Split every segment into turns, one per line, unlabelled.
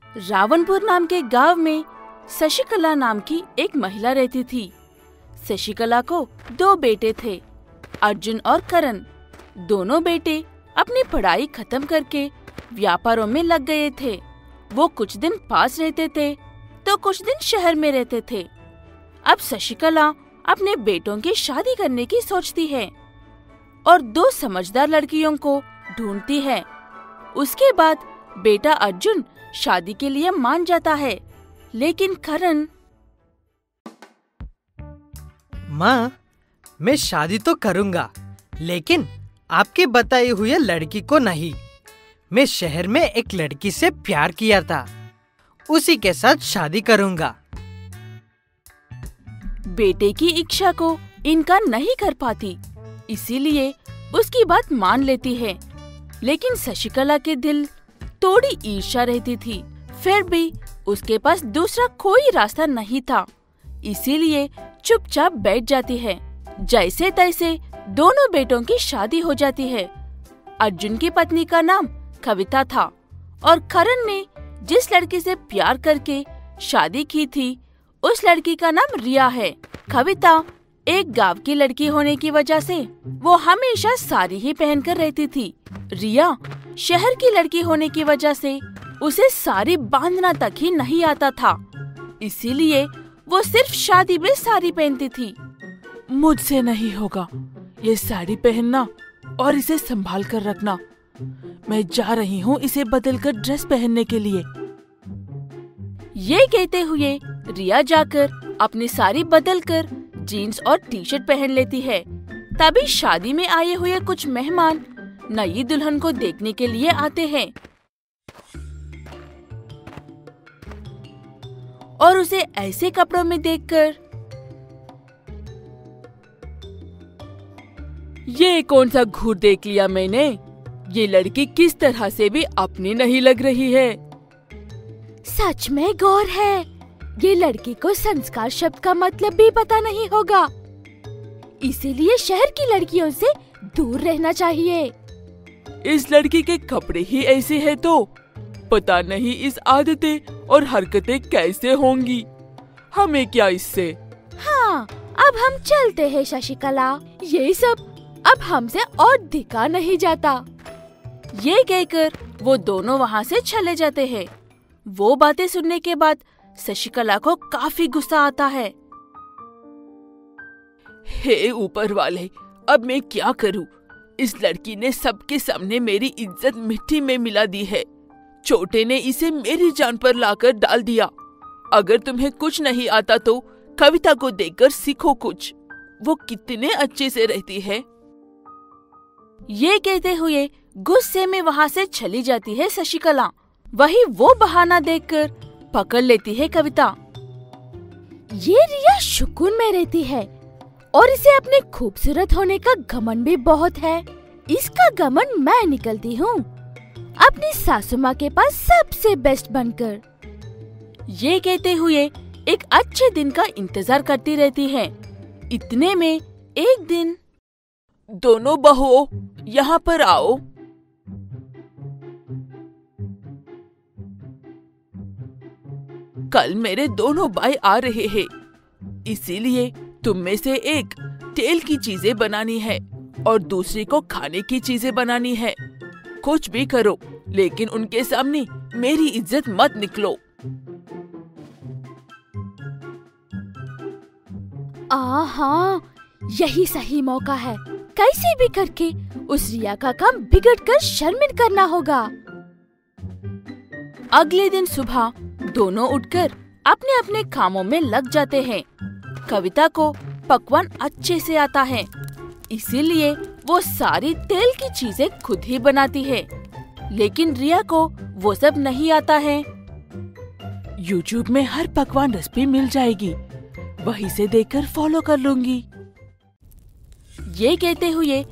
रावणपुर नाम के गांव में शशिकला नाम की एक महिला रहती थी। शशिकला को 2 बेटे थे, अर्जुन और करण। दोनों बेटे अपनी पढ़ाई खत्म करके व्यापारों में लग गए थे। वो कुछ दिन पास रहते थे तो कुछ दिन शहर में रहते थे। अब शशिकला अपने बेटों की शादी करने की सोचती है और 2 समझदार लड़कियों को ढूंढती है। उसके बाद बेटा अर्जुन शादी के लिए मान जाता है, लेकिन करण।
माँ, मैं शादी तो करूँगा, लेकिन आपके बताए हुए लड़की को नहीं। मैं शहर में एक लड़की से प्यार किया था, उसी के साथ शादी करूँगा।
बेटे की इच्छा को इनकार नहीं कर पाती, इसीलिए उसकी बात मान लेती है। लेकिन शशिकला के दिल थोड़ी ईर्ष्या रहती थी। फिर भी उसके पास दूसरा कोई रास्ता नहीं था, इसीलिए चुपचाप बैठ जाती है। जैसे तैसे दोनों बेटों की शादी हो जाती है। अर्जुन की पत्नी का नाम कविता था और करण ने जिस लड़की से प्यार करके शादी की थी उस लड़की का नाम रिया है। कविता एक गांव की लड़की होने की वजह से वो हमेशा साड़ी ही पहनकर रहती थी। रिया शहर की लड़की होने की वजह से उसे साड़ी बांधना तक ही नहीं आता था, इसीलिए वो सिर्फ शादी में साड़ी पहनती थी।
मुझसे नहीं होगा ये साड़ी पहनना और इसे संभाल कर रखना। मैं जा रही हूँ इसे बदलकर ड्रेस पहनने के लिए।
ये कहते हुए रिया जाकर अपनी साड़ी बदलकर जीन्स और टी-शर्ट पहन लेती है। तभी शादी में आए हुए कुछ मेहमान नई दुल्हन को देखने के लिए आते हैं और उसे ऐसे कपड़ों में देखकर,
ये कौन सा घूर देख लिया मैंने? ये लड़की किस तरह से भी अपनी नहीं लग रही है।
सच में गौर है, ये लड़की को संस्कार शब्द का मतलब भी पता नहीं होगा, इसीलिए शहर की लड़कियों से दूर रहना चाहिए।
इस लड़की के कपड़े ही ऐसे हैं तो पता नहीं इस आदतें और हरकतें कैसे होंगी। हमें क्या इससे।
हाँ, अब हम चलते हैं शशिकला, ये सब अब हमसे और दिखा नहीं जाता।
ये कहकर वो दोनों वहाँ से चले जाते हैं। वो बातें सुनने के बाद शशिकला को काफी गुस्सा आता है।
हे ऊपर वाले, अब मैं क्या करूं? इस लड़की ने सबके सामने मेरी इज्जत मिट्टी में मिला दी है। छोटे ने इसे मेरी जान पर लाकर डाल दिया। अगर तुम्हें कुछ नहीं आता तो कविता को देखकर सीखो कुछ, वो कितने अच्छे से रहती है।
ये कहते हुए गुस्से में वहाँ से चली जाती है शशिकला। वही वो बहाना देखकर पकड़ लेती है कविता।
ये रिया सुकून में रहती है और इसे अपने खूबसूरत होने का घमंड भी बहुत है। इसका घमंड मैं निकलती हूँ अपनी सासू माँ के पास सबसे बेस्ट बनकर।
ये कहते हुए एक अच्छे दिन का इंतजार करती रहती है। इतने में एक दिन,
दोनों बहुओं यहाँ पर आओ। कल मेरे दोनों भाई आ रहे हैं, इसीलिए तुम में से एक तेल की चीजें बनानी है और दूसरी को खाने की चीजें बनानी है। कुछ भी करो, लेकिन उनके सामने मेरी इज्जत मत निकलो।
हाँ, यही सही मौका है। कैसे भी करके उस रिया का काम बिगड़कर शर्मिंद करना होगा।
अगले दिन सुबह दोनों उठकर अपने अपने कामों में लग जाते हैं। कविता को पकवान अच्छे से आता है, इसीलिए वो सारी तेल की चीजें खुद ही बनाती है। लेकिन रिया को वो सब नहीं आता है।
YouTube में हर पकवान रेसिपी मिल जाएगी, वहीं से देखकर फॉलो कर लूंगी।
ये कहते हुए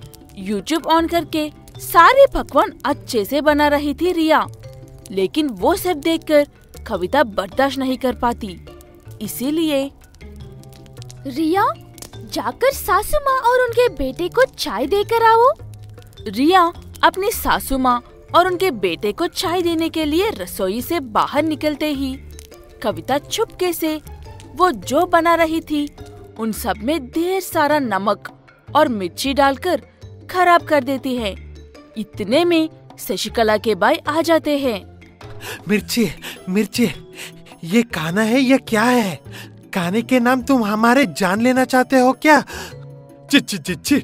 YouTube ऑन करके सारे पकवान अच्छे से बना रही थी रिया। लेकिन वो सब देखकर कविता बर्दाश्त नहीं कर पाती, इसीलिए
रिया, जाकर सासू माँ और उनके बेटे को चाय देकर आओ।
रिया अपनी सासू माँ और उनके बेटे को चाय देने के लिए रसोई से बाहर निकलते ही कविता चुपके से वो जो बना रही थी उन सब में ढेर सारा नमक और मिर्ची डालकर खराब कर देती है। इतने में शशिकला के भाई आ जाते हैं।
मिर्ची मिर्ची, ये कान्हा है या क्या है? कान्हे के नाम तुम हमारे जान लेना चाहते हो क्या?
चिच्ची चिच्ची,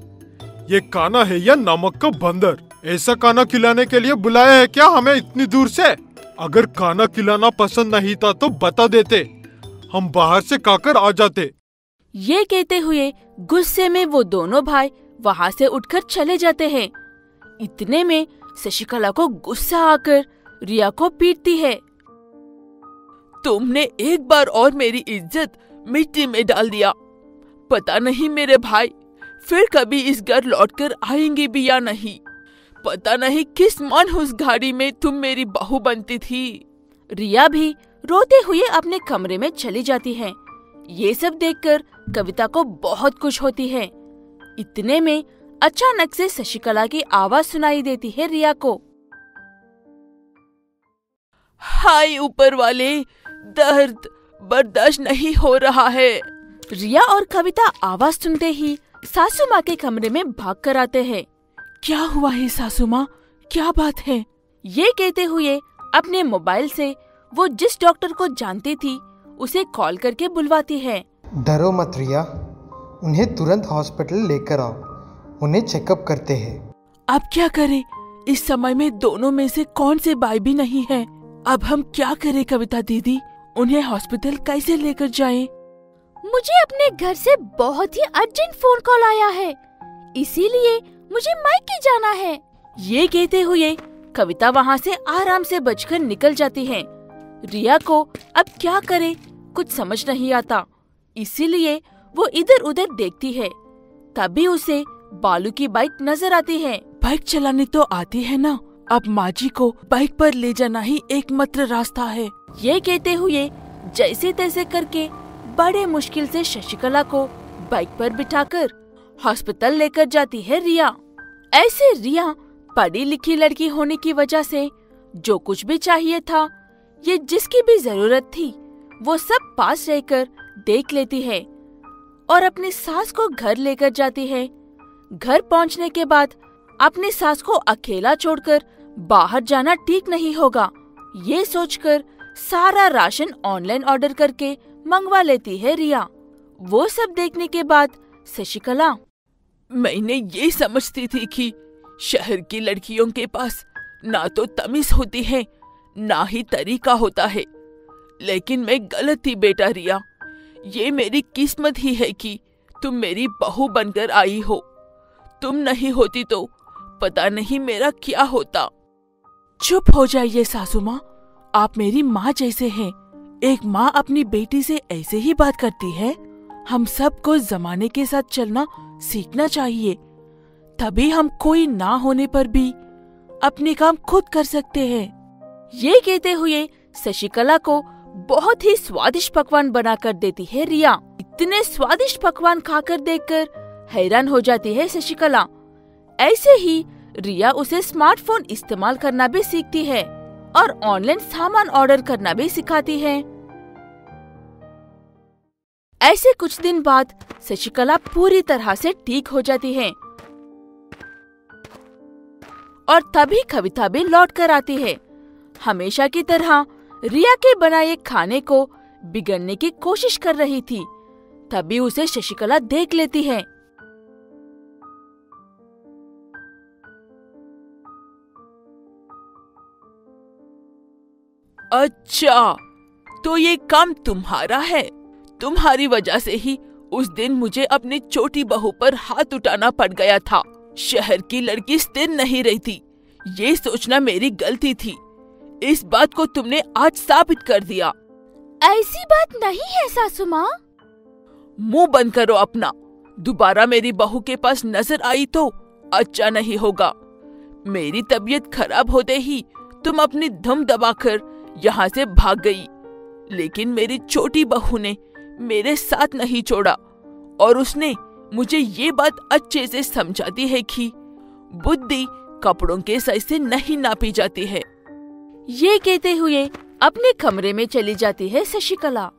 ये कान्हा है या नमक का बंदर? ऐसा कान्हा खिलाने के लिए बुलाया है क्या हमें इतनी दूर से? अगर कान्हा खिलाना पसंद नहीं था तो बता देते, हम बाहर से खाकर आ जाते।
ये कहते हुए गुस्से में वो दोनों भाई वहाँ से उठकर चले जाते हैं। इतने में शशिकला को गुस्सा आकर रिया को पीटती है।
तुमने एक बार और मेरी इज्जत मिट्टी में डाल दिया। पता नहीं मेरे भाई फिर कभी इस घर लौटकर आएंगे भी या नहीं। पता नहीं किस मनहूस घाड़ी में तुम मेरी बहू बनती थी।
रिया भी रोते हुए अपने कमरे में चली जाती है। ये सब देखकर कविता को बहुत खुश होती है। इतने में अचानक से शशिकला की आवाज सुनाई देती है रिया को।
हाय ऊपर वाले, दर्द बर्दाश्त नहीं हो रहा है।
रिया और कविता आवाज सुनते ही सासू माँ के कमरे में भाग कर आते हैं।
क्या हुआ है सासू माँ, क्या बात है?
ये कहते हुए अपने मोबाइल से वो जिस डॉक्टर को जानती थी उसे कॉल करके बुलवाती है।
डरो मत रिया, उन्हें तुरंत हॉस्पिटल लेकर आओ, उन्हें चेकअप करते हैं।
अब क्या करें? इस समय में दोनों में से कौन से भाई भी नहीं है। अब हम क्या करें कविता दीदी? उन्हें हॉस्पिटल कैसे लेकर जाएं?
मुझे अपने घर से बहुत ही अर्जेंट फोन कॉल आया है, इसीलिए मुझे मायके जाना है।
ये कहते हुए कविता वहाँ से आराम से बचकर निकल जाती है। रिया को अब क्या करे कुछ समझ नहीं आता, इसीलिए वो इधर उधर देखती है। तभी उसे बालू की बाइक नजर आती है।
बाइक चलाने तो आती है ना, अब माँ जी को बाइक पर ले जाना ही एकमात्र रास्ता है।
ये कहते हुए जैसे तैसे करके बड़े मुश्किल से शशिकला को बाइक पर बिठाकर हॉस्पिटल लेकर जाती है रिया। ऐसे रिया पढ़ी लिखी लड़की होने की वजह से जो कुछ भी चाहिए था, ये जिसकी भी जरूरत थी, वो सब पास रहकर देख लेती है और अपनी सास को घर लेकर जाती है। घर पहुंचने के बाद अपनी सास को अकेला छोड़कर बाहर जाना ठीक नहीं होगा, ये सोचकर सारा राशन ऑनलाइन ऑर्डर करके मंगवा लेती है रिया। वो सब देखने के बाद शशिकला,
मैंने ये समझती थी कि शहर की लड़कियों के पास ना तो तमीज होती है ना ही तरीका होता है, लेकिन मैं गलत थी बेटा रिया। ये मेरी किस्मत ही है कि तुम मेरी बहू बनकर आई हो। तुम नहीं होती तो पता नहीं मेरा क्या होता।
चुप हो जाइए सासू माँ, आप मेरी माँ जैसे हैं। एक माँ अपनी बेटी से ऐसे ही बात करती है। हम सबको जमाने के साथ चलना सीखना चाहिए, तभी हम कोई ना होने पर भी अपने काम खुद कर सकते हैं।
ये कहते हुए शशिकला को बहुत ही स्वादिष्ट पकवान बनाकर देती है रिया। इतने स्वादिष्ट पकवान खाकर देखकर हैरान हो जाती है शशिकला। ऐसे ही रिया उसे स्मार्टफोन इस्तेमाल करना भी सीखती है और ऑनलाइन सामान ऑर्डर करना भी सिखाती है। ऐसे कुछ दिन बाद शशिकला पूरी तरह से ठीक हो जाती है और तभी कविता भी लौट कर आती है। हमेशा की तरह रिया के बनाए खाने को बिगड़ने की कोशिश कर रही थी। तभी उसे शशिकला देख लेती है।
अच्छा, तो ये काम तुम्हारा है। तुम्हारी वजह से ही उस दिन मुझे अपनी छोटी बहू पर हाथ उठाना पड़ गया था। शहर की लड़की स्थिर नहीं रहती, ये सोचना मेरी गलती थी। इस बात को तुमने आज साबित कर दिया।
ऐसी बात नहीं है सासू माँ।
मुंह बंद करो अपना। दोबारा मेरी बहू के पास नजर आई तो अच्छा नहीं होगा। मेरी तबीयत खराब होते ही तुम अपनी दम दबाकर यहाँ से भाग गई, लेकिन मेरी छोटी बहू ने मेरे साथ नहीं छोड़ा और उसने मुझे ये बात अच्छे से समझाती है कि बुद्धि कपड़ों के साइज से नहीं नापी जाती है।
ये कहते हुए अपने कमरे में चली जाती है शशिकला।